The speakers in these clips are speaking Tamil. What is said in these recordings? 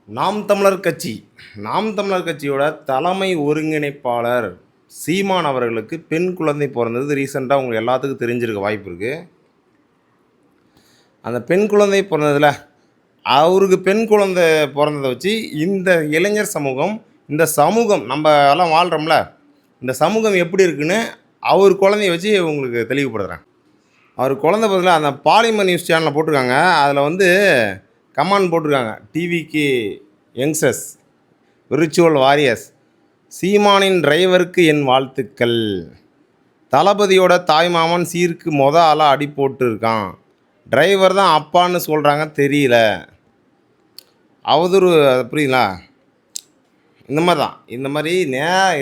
நாம் தமிழர் கட்சி நாம் தமிழர் கட்சியோட தலைமை ஒருங்கிணைப்பாளர் சீமான் அவர்களுக்கு பெண் குழந்தை பிறந்தது. ரீசெண்டாக உங்களுக்கு எல்லாத்துக்கும் தெரிஞ்சிருக்க வாய்ப்பு இருக்குது. அந்த பெண் குழந்தை பிறந்ததில் அவருக்கு பெண் குழந்தை பிறந்ததை வச்சு இந்த இளைஞர் சமூகம், இந்த சமூகம் நம்ம எல்லாம் வாழ்கிறோம்ல, இந்த சமூகம் எப்படி இருக்குன்னு அவர் குழந்தைய வச்சு உங்களுக்கு தெளிவுபடுத்துகிறேன். அவர் குழந்தை பதில் அந்த பாலிமர் நியூஸ் சேனலில் போட்டிருக்காங்க. அதில் வந்து கமெண்ட் போட்டிருக்காங்க, டிவிக்கு யங்ஸ்டர்ஸ் விர்ச்சுவல் வாரியர்ஸ், சீமானின் டிரைவருக்கு என் வாழ்த்துக்கள். தளபதியோட தாய்மாமன் சீருக்கு ஆளாக அடி போட்டுருக்கான். டிரைவர் தான் அப்பான்னு சொல்கிறாங்க, தெரியல. அவதூறு புரியுங்களா? இந்த மாதிரி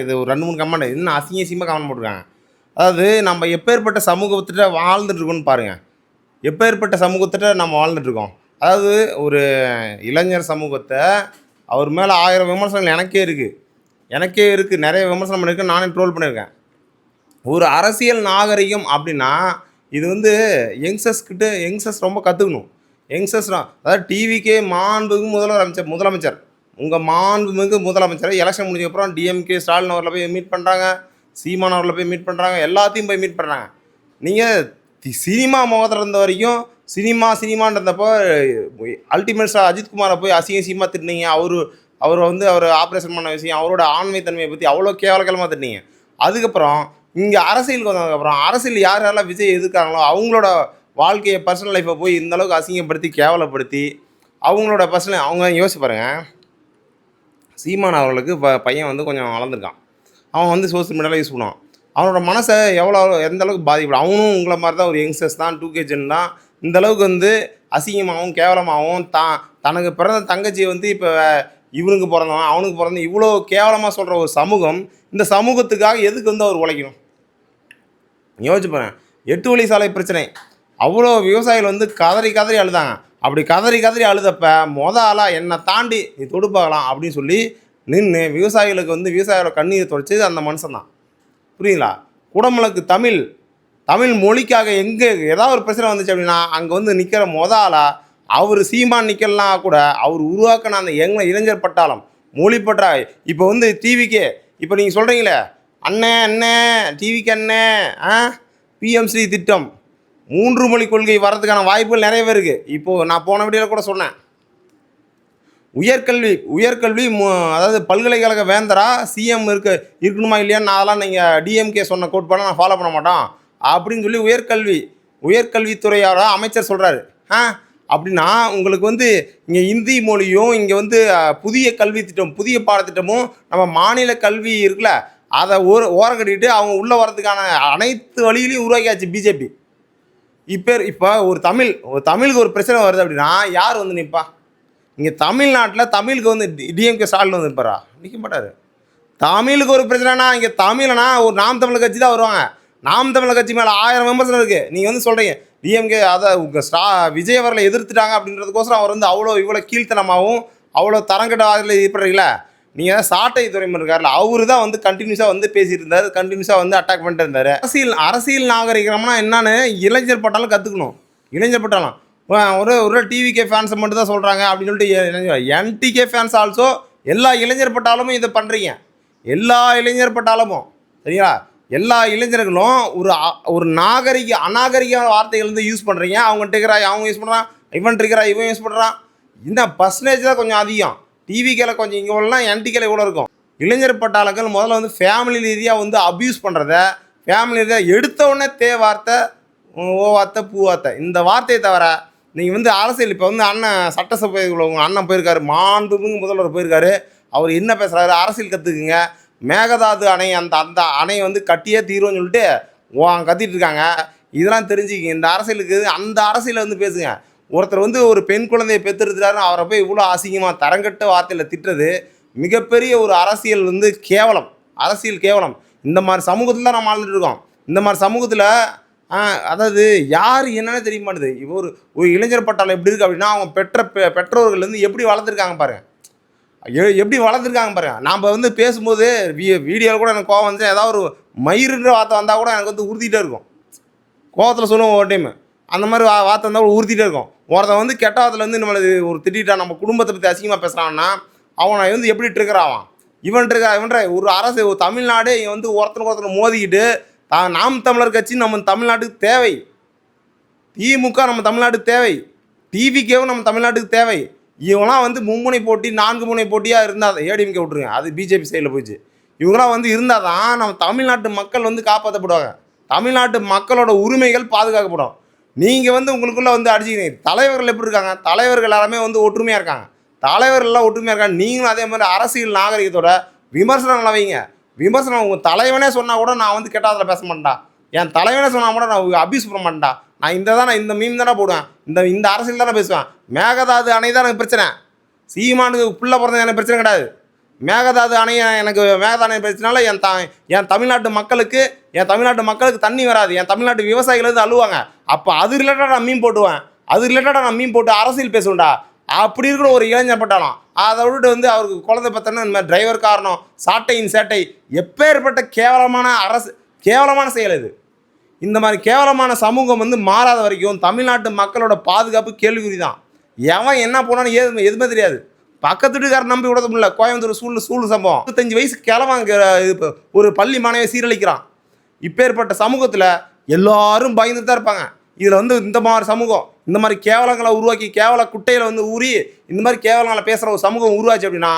இது ஒரு 2-3 கமெண்ட் இன்னும் அசிங்கமாக கமெண்ட் போட்டிருக்காங்க. அதாவது நம்ம எப்பேற்பட்ட சமூகத்திட்ட வாழ்ந்துட்டுருக்கோன்னு பாருங்கள். எப்பேற்பட்ட சமூகத்திட்ட நம்ம வாழ்ந்துட்டுருக்கோம். அதாவது ஒரு இளைஞர் சமூகத்தை அவர் மேலே 1000 விமர்சனங்கள் எனக்கே இருக்குது. நிறைய விமர்சனம் பண்ணியிருக்கேன், நானே ட்ரோல் பண்ணியிருக்கேன். ஒரு அரசியல் நாகரிகம் அப்படின்னா இது வந்து யங்ஸ்டர்ஸ் ரொம்ப கற்றுக்கணும். அதாவது டிவிக்கே மாண்புமிகு முதலமைச்சர் உங்கள் மாண்புமிகு முதலமைச்சர் எலெக்ஷன் முடிஞ்சதுக்கப்புறம் டிஎம்கே ஸ்டாலின் அவர்களை போய் மீட் பண்ணுறாங்க, சீமான் அவர்களை போய் மீட் பண்ணுறாங்க, எல்லாத்தையும் போய் மீட் பண்ணுறாங்க. நீங்கள் சினிமா முகத்தில் இருந்த வரைக்கும் சினிமான்றப்போ அல்டிமேட் ஸ்டார் அஜித்குமாரை போய் அசிங்கமாக திட்டினீங்க. அவர் ஆப்ரேஷன் பண்ண விஷயம், அவரோட ஆண்மைத்தன்மையை பற்றி அவ்வளோ கேவலமாக திட்டினீங்க. அதுக்கப்புறம் இங்கே அரசியலுக்கு வந்ததுக்கப்புறம் அரசியல் யாரெல்லாம் விஜய் எதிர்க்காங்களோ அவங்களோட வாழ்க்கையை, பர்சனல் லைஃப்பை போய் இந்தளவுக்கு அசிங்கப்படுத்தி கேவலப்படுத்தி அவங்களோட அவங்க யோசிச்சு பாருங்கள். சீமான் அவர்களுக்கு பையன் வந்து கொஞ்சம் வளர்ந்துருக்கான். அவன் சோசியல் மீடியாவில் யூஸ் பண்ணுவான். அவனோட மனசை எந்த அளவுக்கு பாதிக்கப்படும். அவனும் உங்களை மாதிரி தான் ஒரு யங்ஸ்டர்ஸ் தான், 2K ஜென் தான். இந்தளவுக்கு அசிங்கமாகவும் கேவலமாகவும் தனக்கு பிறந்த தங்கச்சியை இப்போ இவனுக்கு பிறந்தவன் அவனுக்கு பிறந்த இவ்வளோ கேவலமாக சொல்கிற ஒரு சமூகம், இந்த சமூகத்துக்காக எதுக்கு அவர் உழைக்கணும்? யோசிச்சு பாருங்க. 8 வழி சாலை பிரச்சனை, அவ்வளோ விவசாயிகள் கதறி அழுதாங்க. அப்படி கதறி அழுதப்ப ஆளாக என்னை தாண்டி நீ தொடுப்பாகலாம் அப்படின்னு சொல்லி நின்று விவசாயிகளுக்கு விவசாயியோட கண்ணீரை தொடச்சது அந்த மனுஷன் தான். புரியுங்களா? குடமுழுக்கு தமிழ் மொழிக்காக எங்கே ஏதாவது ஒரு பிரச்சனை வந்துச்சு அப்படின்னா அங்கே நிற்கிற ஆளாக அவர் சீமான் நிற்கலாம் கூட அவர் உருவாக்கின அந்த இளைஞர் பட்டாளம், மொழி பற்றா. இப்போ டிவிக்கே இப்போ நீங்கள் சொல்கிறீங்களே, அண்ணே டிவிக்கு பிஎம்சி திட்டம் 3 மொழி கொள்கை வர்றதுக்கான வாய்ப்புகள் நிறையவே இருக்குது. இப்போது நான் போன வீடியோவில் கூட சொன்னேன், உயர்கல்வி அதாவது பல்கலைக்கழக வேந்தரா சிஎம் இருக்கணுமா இல்லையான்னு அதெல்லாம் நீங்கள் டிஎம்கே சொன்ன கோட்பாடை நான் ஃபாலோ பண்ண மாட்டோம் அப்படின்னு சொல்லி உயர்கல்வித்துறையோட அமைச்சர் சொல்கிறாரு. அப்படின்னா உங்களுக்கு இங்கே இந்தி மொழியும் இங்கே புதிய கல்வி திட்டம், புதிய பாடத்திட்டமும் நம்ம மாநில கல்வி இருக்குல்ல, அதை ஓரம் கட்டிட்டு அவங்க உள்ளே வர்றதுக்கான அனைத்து வழியிலையும் உருவாக்கியாச்சு பிஜேபி. இப்போ ஒரு தமிழுக்கு ஒரு பிரச்சனை வருது அப்படின்னா யார் நிற்பா? இங்கே தமிழ்நாட்டில் தமிழுக்கு டிஎம்கே ஸ்டாலின் இருப்பாரா? நிற்க மாட்டார். தமிழுக்கு ஒரு பிரச்சனைனா இங்கே தமிழ்னா ஒரு நாம் தமிழர் கட்சி தான் வருவாங்க. நாம் தமிழர் கட்சி மேலே 1000 விமர்சனம் இருக்குது. நீங்கள் சொல்கிறீங்க டிஎம்கே அதை விஜய் அவர்களை எதிர்த்துட்டாங்க அப்படின்றதுக்கோசரம் அவர் இவ்வளோ கீழ்த்தனமாகவும் அவ்வளோ தரங்கட்ட வாதில் இது பண்ணுறீங்களா? நீங்கள் சாட்டை துறைமுறை இருக்கார்ல, அவரு தான் கண்டினியூஸாக பேசிட்டு இருந்தார், கண்டினியூஸாக அட்டாக் பண்ணிட்டு இருந்தார். அரசியல் நாகரிகம்னா என்னன்னு இளைஞர் பட்டாலும் கற்றுக்கணும். இளைஞர் பட்டாலும் ஒரு டிவிகே ஃபேன்ஸை மட்டும் தான் சொல்கிறாங்க அப்படின்னு சொல்லிட்டு என்டிகே ஃபேன்ஸ் ஆல்சோ எல்லா இளைஞர் பட்டாளமும் இதை பண்ணுறீங்க. எல்லா இளைஞர் பட்டாளமும் சரிங்களா? எல்லா இளைஞர்களும் ஒரு அநாகரிக வார்த்தைகள் யூஸ் பண்ணுறீங்க. அவங்க யூஸ் பண்ணுறான், இவன் யூஸ் பண்ணுறான். இந்த பர்சன்டேஜ் தான் கொஞ்சம் அதிகம். டிவிக்கேல கொஞ்சம் இங்கே உள்ளலாம் என்டிகேல இவ்வளோ இருக்கும். இளைஞர் பட்டாளங்கள் முதல்ல ஃபேமிலி ரீதியாக அப்யூஸ் பண்ணுறத, ஃபேமிலி ரீதியாக எடுத்த உடனே வார்த்தை, ஓ வார்த்தை, பூ வார்த்தை, இந்த வார்த்தையை தவிர நீங்கள் அரசியல் இப்போ அண்ணன் சட்டசபைக்குள்ள உங்கள் அண்ணன் போயிருக்காரு, மாண்புமிகு முதல்வர் போயிருக்காரு. அவர் என்ன பேசுகிறாரு? அரசியல் கற்றுக்குங்க. மேகதாது அணை அந்த அணையை கட்டியே தீரும்னு சொல்லிட்டு கத்திட்டு இருக்காங்க. இதெல்லாம் தெரிஞ்சுக்கிங்க. இந்த அரசியலுக்கு அந்த அரசியலை பேசுங்க. ஒருத்தர் ஒரு பெண் குழந்தையை பெற்றெடுத்துட்டாருன்னு அவரை போய் இவ்வளோ அசிங்கமாக தரங்கட்ட வார்த்தையில் திட்டுறது மிகப்பெரிய ஒரு அரசியல் கேவலம். அரசியல் கேவலம். இந்த மாதிரி சமூகத்தில் தான் நம்ம வாழ்ந்துட்டு இருக்கோம். இந்த மாதிரி சமூகத்தில் அதாவது யார் என்னன்னு தெரிய மாட்டுது. இப்போ ஒரு இளைஞர் பட்டாளம் எப்படி இருக்குது அப்படின்னா அவங்க பெற்றோர்கள் எப்படி வளர்த்துருக்காங்க பாருங்கள், எப்படி வளர்த்துருக்காங்க பாருங்கள். நாம் பேசும்போது வீடியோவில் கூட எனக்கு கோவம் வந்துச்சு, ஏதாவது ஒரு மயிருன்ற வார்த்தை வந்தால் கூட எனக்கு உறுத்திட்டே இருக்கும். கோவத்தில் சொல்லுவோம் ஒரு டைமு, அந்த மாதிரி வார்த்தை வந்தால் கூட உறுத்திட்டே இருக்கும். ஒருத்தன் வந்து கெட்டவத்தில் வந்து நம்மளுக்கு ஒரு திட்டான், நம்ம குடும்பத்தை பற்றி அசிங்கமாக பேசுகிறான்னா அவனை வந்து எப்படி ட்ரிகர் ஆவான்? இவன்ற ஒரு அரசு ஒரு தமிழ்நாடு வந்து ஒருத்தனுக்கு ஒருத்தனை மோதிக்கிட்டு நாம் தமிழர் கட்சி நம்ம தமிழ்நாட்டுக்கு தேவை, திமுக நம்ம தமிழ்நாட்டுக்கு தேவை, டிவிகேவும் நம்ம தமிழ்நாட்டுக்கு தேவை. இவங்களாம் வந்து மும்முனை போட்டி 4 முனை போட்டியாக இருந்தால் ஏடிஎம்கே விட்ருங்க, அது பிஜேபி சைடில் போயிடுச்சு. இவங்களாம் வந்து இருந்தால் தான் நம்ம தமிழ்நாட்டு மக்கள் வந்து காப்பாற்றப்படுவாங்க, தமிழ்நாட்டு மக்களோட உரிமைகள் பாதுகாக்கப்படும். நீங்கள் வந்து உங்களுக்குள்ளே வந்து அடிச்சுக்கிறீங்க. தலைவர்கள் எப்படி இருக்காங்க? தலைவர்கள் எல்லாருமே வந்து ஒற்றுமையாக இருக்காங்க, தலைவர்கள்லாம் ஒற்றுமையாக இருக்காங்க. நீங்களும் அதே மாதிரி அரசியல் நாகரிகத்தோட விமர்சனங்களை வைங்க. விமர்சனம் உங்கள் தலைவனே சொன்னால் கூட நான் வந்து கெட்டாதில் பேச மாட்டேன்டா, என் தலைவனே சொன்னால் கூட நான் அபியூஸ் பண்ண மாட்டேன்டா, நான் இந்த மீம் தானே போடுவேன், இந்த அரசியல் தானே பேசுவேன். மேகதாது அணை தான் எனக்கு பிரச்சனை, சீமானுக்கு புள்ள பிறந்த எனக்கு பிரச்சனை கிடையாது. மேகதாது அணையை எனக்கு மேகதாது அணை பிரச்சனால என் தமிழ்நாட்டு மக்களுக்கு தண்ணி வராது, என் தமிழ்நாட்டு விவசாயிகள் வந்து அழுவாங்க. அப்போ அது ரிலேட்டடாக நான் மீன் போட்டுவேன், அது ரிலேட்டடாக நான் மீன் போட்டு அரசியல் பேசுவேன்டா. அப்படி இருக்கிற ஒரு இளைஞர் பட்டாலும் அதை விட்டு வந்து அவருக்கு குழந்தை பார்த்தோன்னா இந்த மாதிரி டிரைவர் காரணம் சாட்டையின் சேட்டை எப்பேற்பட்ட கேவலமான செயல் இது. இந்த மாதிரி கேவலமான சமூகம் வந்து மாறாத வரைக்கும் தமிழ்நாட்டு மக்களோட பாதுகாப்பு கேள்விக்குறி தான். எவன் என்ன போனான்னு எதுவுமே தெரியாது. பக்கத்து வீட்டுக்காரர் நம்பி விட முடியல. கோயம்புத்தூர் சூழ் சம்பவம் 25 வயசு கிழவன் ஒரு பள்ளி மாணவியை சீரழிக்கிறான். இப்பேற்பட்ட சமூகத்தில் எல்லாரும் பயந்து தான் இருப்பாங்க. இதில் வந்து இந்த மாதிரி சமூகம் இந்த மாதிரி கேவலங்களை உருவாக்கி கேவல குட்டையில் வந்து ஊறி இந்த மாதிரி கேவலங்களை பேசுகிற ஒரு சமூகம் உருவாச்சு அப்படின்னா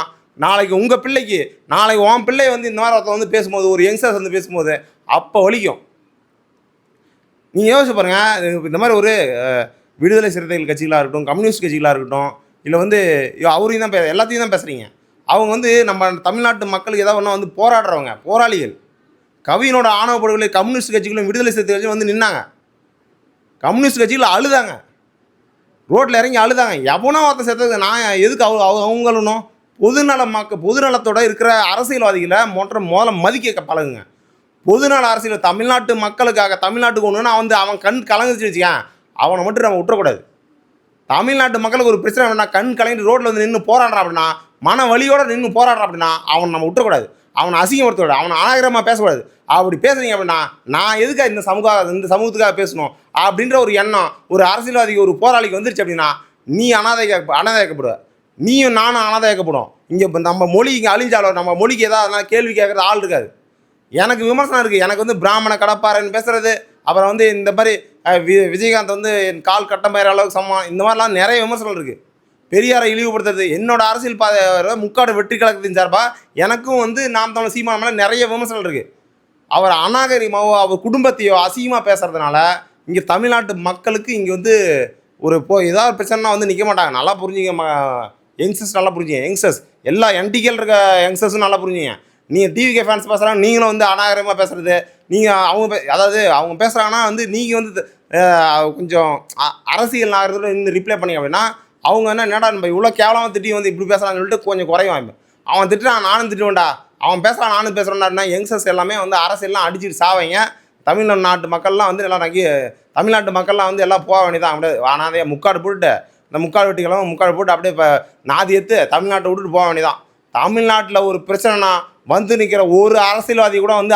நாளைக்கு உங்கள் பிள்ளைக்கு நாளைக்கு உன் பிள்ளை வந்து இந்த மாதிரி ஒருத்தர் வந்து பேசும்போது ஒரு யங்ஸ்டர்ஸ் வந்து பேசும்போது அப்போ வலிக்கும். நீங்கள் யோசிச்சு பாருங்கள், இந்த மாதிரி ஒரு விடுதலை சிறுத்தைகள் கட்சிகளாக இருக்கட்டும், கம்யூனிஸ்ட் கட்சிகளாக இருக்கட்டும், இல்லை வந்து அவரையும் தான் எல்லாத்தையும் தான் பேசுகிறீங்க. அவங்க வந்து நம்ம தமிழ்நாட்டு மக்களுக்கு ஏதாவது ஒன்றா வந்து போராடுறவங்க, போராளிகள். கவினோட ஆணவ படுகொலை கம்யூனிஸ்ட் கட்சிகளும் விடுதலை சிறுத்தை கட்சியும் வந்து நின்னாங்க. கம்யூனிஸ்ட் கட்சிகள் அழுதாங்க, ரோட்டில் இறங்கி அழுதாங்க. எவனோ ஒருத்தர் செத்தது நான் எதுக்கு அவங்களும் பொதுநலத்தோட இருக்கிற அரசியல்வாதிகளை முதல்ல மதிக்க பழகுங்க. பொதுநல அரசியல் தமிழ்நாட்டு மக்களுக்காக தமிழ்நாட்டுக்கு ஒன்றுனா வந்து அவன் கண் கலங்குச்சு வச்சுக்கேன், அவனை மட்டும் நம்ம விட்டுறக்கூடாது. தமிழ்நாட்டு மக்களுக்கு ஒரு பிரச்சனை வேணா கண் கலங்கிட்டு ரோட்டில் வந்து நின்று போராடுறான் அப்படின்னா, மன வலியோடு நின்று போராடுறான் அப்படின்னா அவனை நம்ம விட்டுறக்கூடாது, அவனை அசிங்கப்படுத்தக்கூடாது, அவனை அநாகரமாக பேசக்கூடாது. அப்படி பேசுறீங்க அப்படின்னா நான் எதுக்காக இந்த சமூகத்துக்காக பேசணும் அப்படின்ற ஒரு எண்ணம் ஒரு அரசியல்வாதிக்கு ஒரு போராளிக்கு வந்துருச்சு அப்படின்னா நீ அனாதையாக்கப்படுவ, நீயும் நானும் அனாதையாக்கப்படும். இங்கே இப்போ நம்ம மொழி இங்கே அழிஞ்சாலும் நம்ம மொழிக்கு ஏதாவது கேள்வி கேட்குறது ஆள் இருக்காது. எனக்கு விமர்சனம் இருக்குது, எனக்கு வந்து பிராமண கடப்பாறைன்னு பேசுகிறது, அப்புறம் வந்து இந்த மாதிரி விஜயகாந்த் வந்து என் கால் கட்டம் பயிர அளவுக்கு சமம், இந்த மாதிரிலாம் நிறைய விமர்சனம் இருக்குது. பெரியாரை இழிவுபடுத்துறது என்னோட அரசியல் முக்காடு வெற்றி கழகத்தின் சார்பாக எனக்கும் வந்து நாம் தமிழ் சீமான் மேலே நிறைய விமர்சனம் இருக்குது. அவர் அநாகரிகமாவோ அவர் குடும்பத்தையோ அசிங்கமாக பேசுகிறதுனால இங்கே தமிழ்நாட்டு மக்களுக்கு இங்கே வந்து ஏதாவது பிரச்சனைனா வந்து நிற்க மாட்டாங்க. நல்லா புரிஞ்சுங்க யங்ஸ்டர்ஸ், நல்லா புரிஞ்சுங்க யங்ஸ்டர்ஸ், எல்லா என்டிகேல இருக்க யங்ஸ்டர்ஸும் நல்லா புரிஞ்சுங்க. நீங்கள் டிவிகே ஃபேன்ஸ் பேசுகிறாங்க, நீங்களும் வந்து அநாகரிகமாக பேசுகிறது, நீங்கள் அவங்க பேசுகிறாங்கன்னா வந்து நீங்கள் வந்து கொஞ்சம் அரசியல் நாகரிகத்தில் இருந்து ரிப்ளை பண்ணி அப்படின்னா அவங்க என்னடா நம்ம இவ்வளோ கேவலமாக திட்டி வந்து இப்படி பேசுகிறான்னு சொல்லிட்டு கொஞ்சம் குறையும். அவன் திட்டுறான் நானும் திட்டுவேன்டா, அவன் பேசுகிறான் நானும் பேசுகிறேன்னா யங்ஸ்டர்ஸ் எல்லாமே வந்து அரசியல்லாம் அடிச்சுட்டு சாவைங்க. தமிழ்நாட்டு மக்கள்லாம் வந்து எல்லாம் தமிழ்நாட்டு மக்கள்லாம் வந்து எல்லாம் போக வேண்டியதான். அப்படியே அனாதையாக முக்காடு போட்டுட்டு இந்த முக்காடு வெட்டிக்கலாம் முக்காடு போட்டு அப்படியே இப்போ நாதி எடுத்து தமிழ்நாட்டை விட்டுட்டு போக வேண்டியதான். தமிழ்நாட்டில் ஒரு பிரச்சனைனா வந்து நிற்கிற ஒரு அரசியல்வாதி கூட வந்து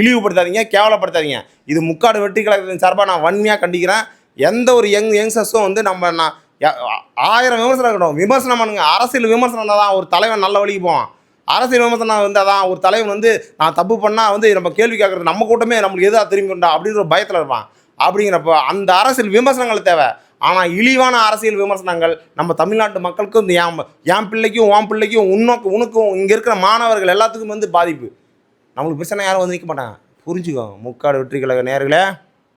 இழிவுபடுத்தாதீங்க, கேவலப்படுத்தாதீங்க. இது முக்காடு வெட்டி கழகத்தின் சார்பாக நான் வன்மையாக கண்டிக்கிறேன். எந்த ஒரு யங்ஸ்டர்ஸும் வந்து நான் 1000 விமர்சனம் இருக்கட்டும், விமர்சனம் பண்ணுங்க. அரசியல் விமர்சனம் தான் ஒரு தலைவன் நல்ல வழிக்கு போவான். அரசியல் விமர்சனம் வந்து அதான் ஒரு தலைவன் வந்து நான் தப்பு பண்ணால் வந்து நம்ம கேள்வி கேட்குறது நம்ம கூட்டமே நம்மளுக்கு எதாவது திரும்பிண்டா அப்படின்ற ஒரு பயத்தில் இருப்பான். அப்படிங்கிறப்போ அந்த அரசியல் விமர்சனங்கள் தேவை. ஆனால் இழிவான அரசியல் விமர்சனங்கள் நம்ம தமிழ்நாட்டு மக்களுக்கும் என் பிள்ளைக்கும் உன் பிள்ளைக்கும் உனக்கும் இங்கே இருக்கிற மாணவர்கள் எல்லாத்துக்கும் வந்து பாதிப்பு. நம்மளுக்கு பிரச்சனை யாரும் வந்து நிற்க மாட்டாங்க. புரிஞ்சுக்கோ முக்காடு வெற்றி கழக நேயர்களே.